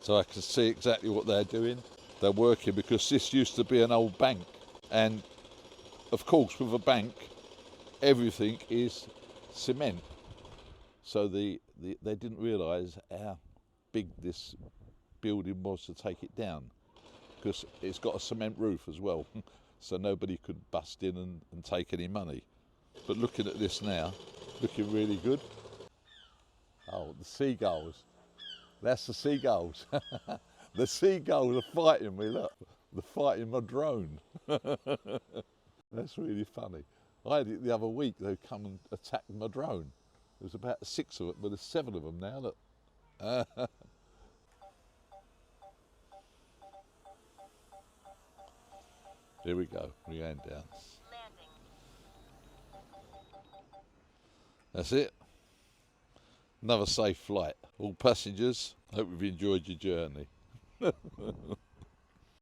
So I can see exactly what they're doing. They're working because this used to be an old bank. And of course, with a bank, everything is cement. So they didn't realise how big this building was to take it down, because it's got a cement roof as well, so nobody could bust in and take any money. But looking at this now, looking really good. Oh, the seagulls. That's the seagulls. The seagulls are fighting me, look. They're fighting my drone. That's really funny. I had it the other week, they come and attack my drone. There's about 6 of them, but there's 7 of them now, look. Here we go, we're going down. That's it. Another safe flight. All passengers, hope you've enjoyed your journey.